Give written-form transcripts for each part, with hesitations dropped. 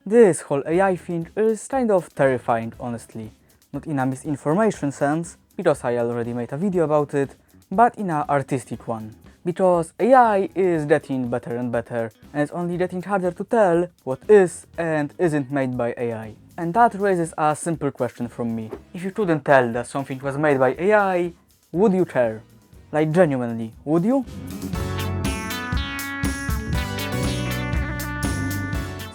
This whole AI thing is kind of terrifying, honestly. Not in a misinformation sense, because I already made a video about it, but in an artistic one. Because AI is getting better and better, and it's only getting harder to tell what is and isn't made by AI. And that raises a simple question from me. If you couldn't tell that something was made by AI, would you care? Like genuinely, would you?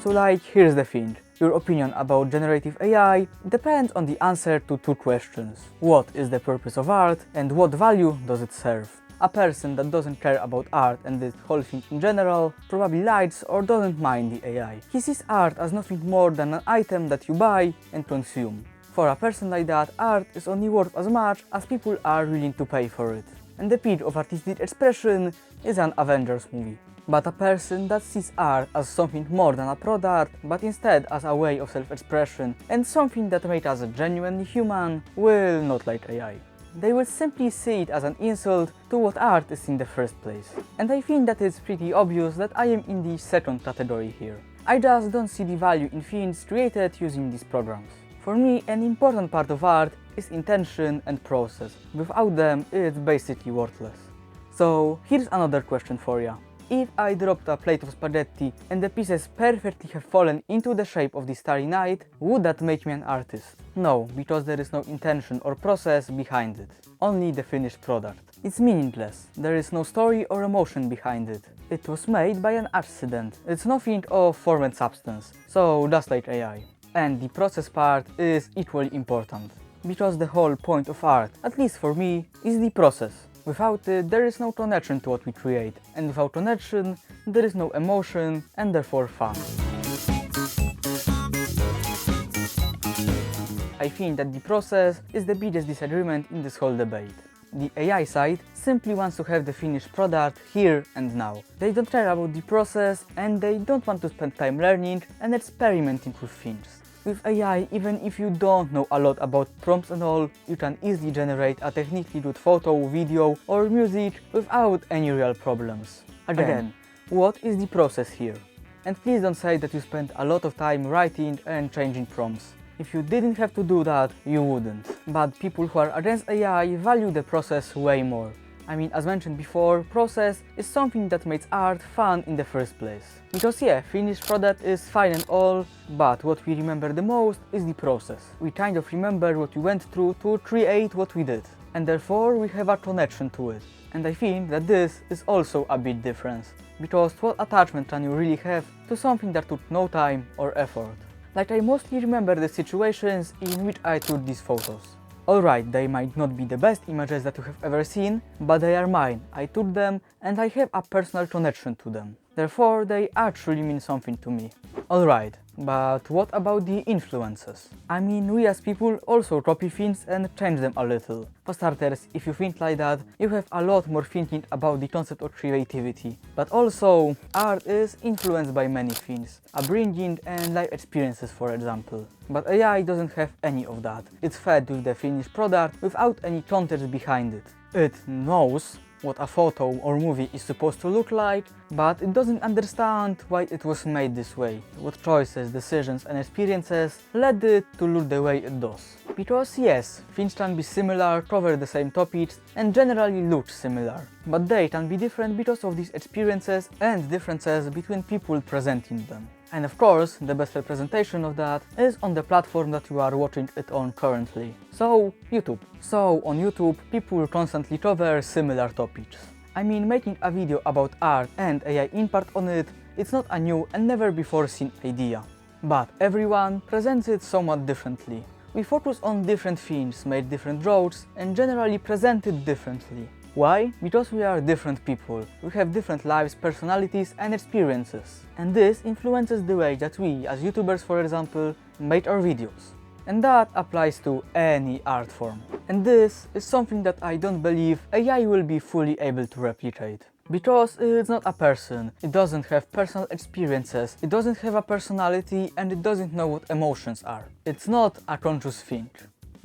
So like, here's the thing. Your opinion about generative AI depends on the answer to two questions. What is the purpose of art and what value does it serve? A person that doesn't care about art and the whole thing in general probably likes or doesn't mind the AI. He sees art as nothing more than an item that you buy and consume. For a person like that, art is only worth as much as people are willing to pay for it. And the peak of artistic expression is an Avengers movie. But a person that sees art as something more than a product, but instead as a way of self-expression and something that makes us genuinely human, will not like AI. They will simply see it as an insult to what art is in the first place. And I think that it's pretty obvious that I am in the second category here. I just don't see the value in things created using these programs. For me, an important part of art is intention and process. Without them, it's basically worthless. So here's another question for you. If I dropped a plate of spaghetti and the pieces perfectly have fallen into the shape of the Starry Night, would that make me an artist? No, because there is no intention or process behind it. Only the finished product. It's meaningless. There is no story or emotion behind it. It was made by an accident. It's nothing of form and substance. So just like AI. And the process part is equally important. Because the whole point of art, at least for me, is the process. Without it, there is no connection to what we create, and without connection, there is no emotion and therefore fun. I think that the process is the biggest disagreement in this whole debate. The AI side simply wants to have the finished product here and now. They don't care about the process and they don't want to spend time learning and experimenting with things. With AI, even if you don't know a lot about prompts and all, you can easily generate a technically good photo, video or music without any real problems. Again, what is the process here? And please don't say that you spent a lot of time writing and changing prompts. If you didn't have to do that, you wouldn't. But people who are against AI value the process way more. I mean, as mentioned before, process is something that makes art fun in the first place. Because yeah, finished product is fine and all, but what we remember the most is the process. We kind of remember what we went through to create what we did. And therefore we have a connection to it. And I think that this is also a big difference. Because what attachment can you really have to something that took no time or effort? Like, I mostly remember the situations in which I took these photos. Alright, they might not be the best images that you have ever seen, but they are mine. I took them and I have a personal connection to them. Therefore, they actually mean something to me. Alright, but what about the influences? I mean, we as people also copy things and change them a little. For starters, if you think like that, you have a lot more thinking about the concept of creativity. But also, art is influenced by many things, upbringing and life experiences, for example. But AI doesn't have any of that. It's fed with the finished product without any context behind it. It knows what a photo or movie is supposed to look like, but it doesn't understand why it was made this way, what choices, decisions and experiences led it to look the way it does. Because yes, things can be similar, cover the same topics and generally look similar, but they can be different because of these experiences and differences between people presenting them. And of course, the best representation of that is on the platform that you are watching it on currently. So, YouTube. So, on YouTube, people constantly cover similar topics. I mean, making a video about art and AI impact on it, it's not a new and never before seen idea. But everyone presents it somewhat differently. We focus on different things, make different jokes, and generally present it differently. Why? Because we are different people. We have different lives, personalities and experiences. And this influences the way that we, as YouTubers for example, make our videos. And that applies to any art form. And this is something that I don't believe AI will be fully able to replicate. Because it's not a person, it doesn't have personal experiences, it doesn't have a personality and it doesn't know what emotions are. It's not a conscious thing.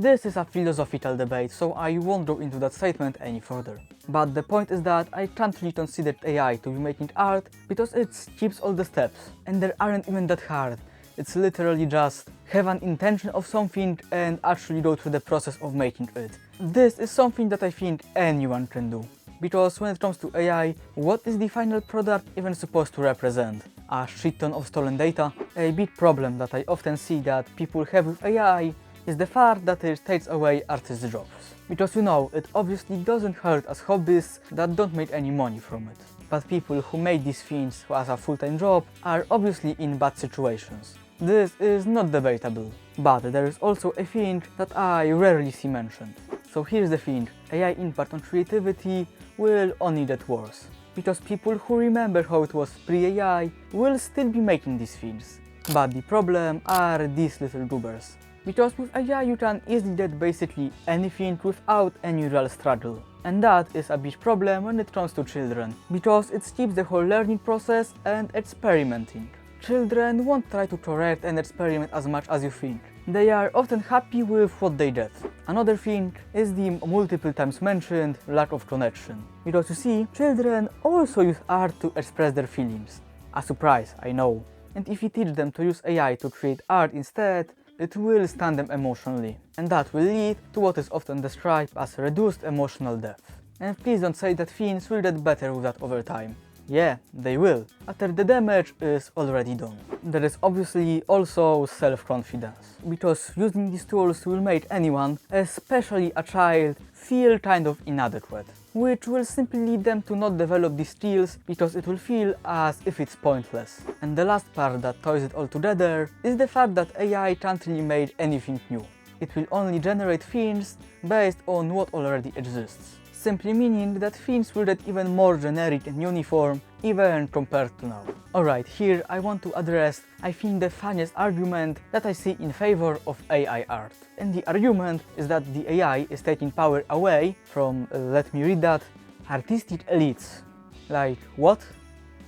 This is a philosophical debate, so I won't go into that statement any further. But the point is that I can't really consider AI to be making art because it skips all the steps, and they aren't even that hard. It's literally just have an intention of something and actually go through the process of making it. This is something that I think anyone can do. Because when it comes to AI, what is the final product even supposed to represent? A shit ton of stolen data? A big problem that I often see that people have with AI is the fact that it takes away artists' jobs. Because you know, it obviously doesn't hurt as hobbyists that don't make any money from it. But people who make these things as a full-time job are obviously in bad situations. This is not debatable. But there is also a thing that I rarely see mentioned. So here's the thing, AI impact on creativity will only get worse. Because people who remember how it was pre-AI will still be making these things. But the problem are these little goobers. Because with AI you can easily get basically anything without any real struggle. And that is a big problem when it comes to children, because it skips the whole learning process and experimenting. Children won't try to correct and experiment as much as you think. They are often happy with what they get. Another thing is the multiple times mentioned lack of connection. Because you see, children also use art to express their feelings. A surprise, I know. And if you teach them to use AI to create art instead, it will stun them emotionally, and that will lead to what is often described as reduced emotional depth. And please don't say that things will get better with that over time. Yeah, they will, after the damage is already done. There is obviously also self-confidence, because using these tools will make anyone, especially a child, feel kind of inadequate, which will simply lead them to not develop these skills because it will feel as if it's pointless. And the last part that ties it all together is the fact that AI can't really make anything new. It will only generate things based on what already exists. Simply meaning that things will get even more generic and uniform even compared to now. Alright, here I want to address, I think, the funniest argument that I see in favor of AI art. And the argument is that the AI is taking power away from, let me read that, artistic elites. Like, what?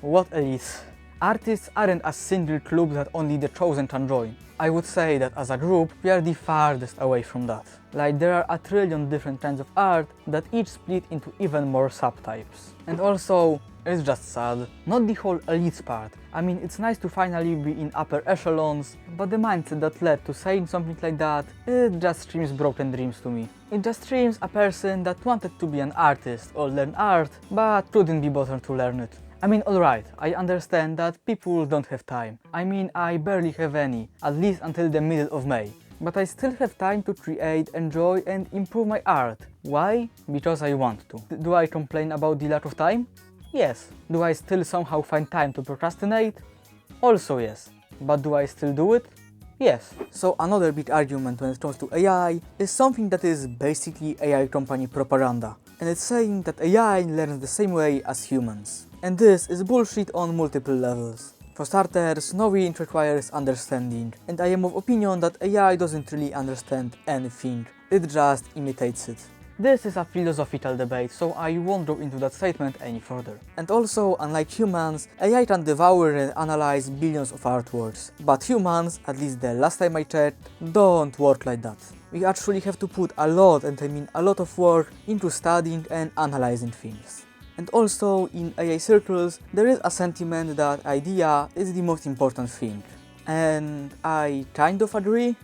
What elites? Artists aren't a single club that only the chosen can join. I would say that as a group, we are the farthest away from that. Like, there are a trillion different kinds of art that each split into even more subtypes. And also, it's just sad. Not the whole elites part. I mean, it's nice to finally be in upper echelons, but the mindset that led to saying something like that, it just screams broken dreams to me. It just screams a person that wanted to be an artist or learn art, but couldn't be bothered to learn it. I mean, alright, I understand that people don't have time. I mean, I barely have any, at least until the middle of May. But I still have time to create, enjoy and improve my art. Why? Because I want to. Do I complain about the lack of time? Yes. Do I still somehow find time to procrastinate? Also yes. But do I still do it? Yes. So another big argument when it comes to AI is something that is basically AI company propaganda. And it's saying that AI learns the same way as humans. And this is bullshit on multiple levels. For starters, knowing requires understanding, and I am of opinion that AI doesn't really understand anything, it just imitates it. This is a philosophical debate, so I won't go into that statement any further. And also, unlike humans, AI can devour and analyze billions of artworks. But humans, at least the last time I checked, don't work like that. We actually have to put a lot, and I mean a lot of work, into studying and analyzing things. And also, in AI circles, there is a sentiment that idea is the most important thing. And I kind of agree.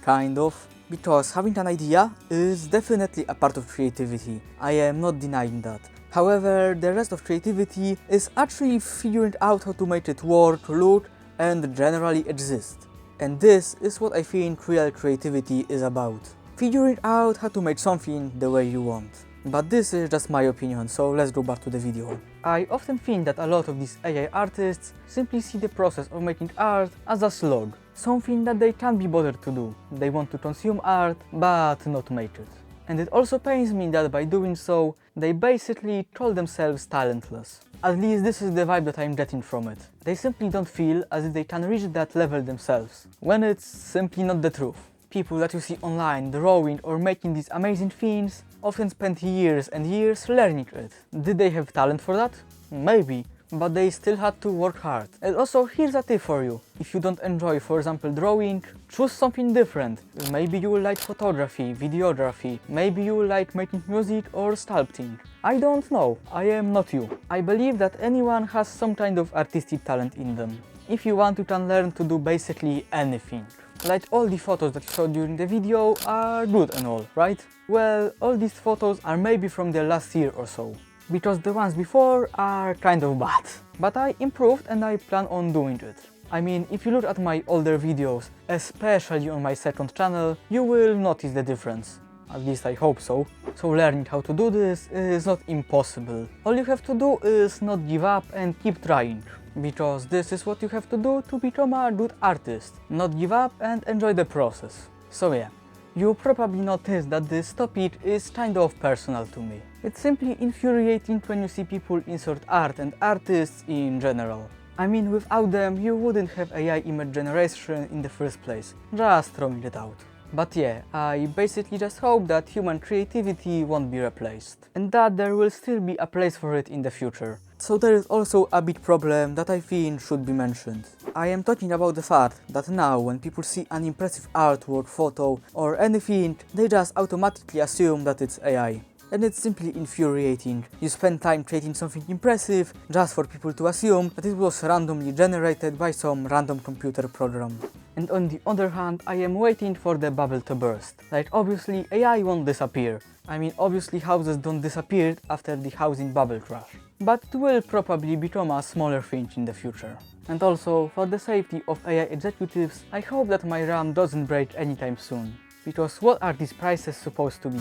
Kind of. Because having an idea is definitely a part of creativity. I am not denying that. However, the rest of creativity is actually figuring out how to make it work, look, and generally exist. And this is what I think real creativity is about. Figuring out how to make something the way you want. But this is just my opinion, so let's go back to the video. I often think that a lot of these AI artists simply see the process of making art as a slog. Something that they can't be bothered to do. They want to consume art, but not make it. And it also pains me that by doing so, they basically call themselves talentless. At least this is the vibe that I'm getting from it. They simply don't feel as if they can reach that level themselves, when it's simply not the truth. People that you see online drawing or making these amazing things often spend years and years learning it. Did they have talent for that? Maybe, but they still had to work hard. And also, here's a tip for you. If you don't enjoy, for example, drawing, choose something different. Maybe you will like photography, videography, maybe you will like making music or sculpting. I don't know, I am not you. I believe that anyone has some kind of artistic talent in them. if you want, you can learn to do basically anything. Like all the photos that you saw during the video are good and all, right? Well, all these photos are maybe from the last year or so, because the ones before are kind of bad. But I improved and I plan on doing it. I mean, if you look at my older videos, especially on my second channel, you will notice the difference. At least I hope so. So learning how to do this is not impossible. All you have to do is not give up and keep trying. Because this is what you have to do to become a good artist. Not give up and enjoy the process. So yeah, you probably noticed that this topic is kind of personal to me. It's simply infuriating when you see people insert art and artists in general. I mean, without them you wouldn't have AI image generation in the first place. Just throwing it out. But yeah, I basically just hope that human creativity won't be replaced, and that there will still be a place for it in the future. So there is also a big problem that I think should be mentioned. I am talking about the fact that now when people see an impressive artwork, photo or anything, they just automatically assume that it's AI. And it's simply infuriating. You spend time creating something impressive just for people to assume that it was randomly generated by some random computer program. And on the other hand, I am waiting for the bubble to burst. Like, obviously AI won't disappear. I mean, obviously houses don't disappear after the housing bubble crash. But it will probably become a smaller thing in the future. And also, for the safety of AI executives, I hope that my RAM doesn't break anytime soon. Because what are these prices supposed to be?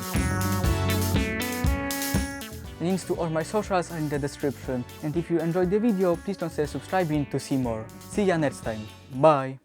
Links to all my socials are in the description, and if you enjoyed the video, please consider subscribing to see more. See ya next time. Bye!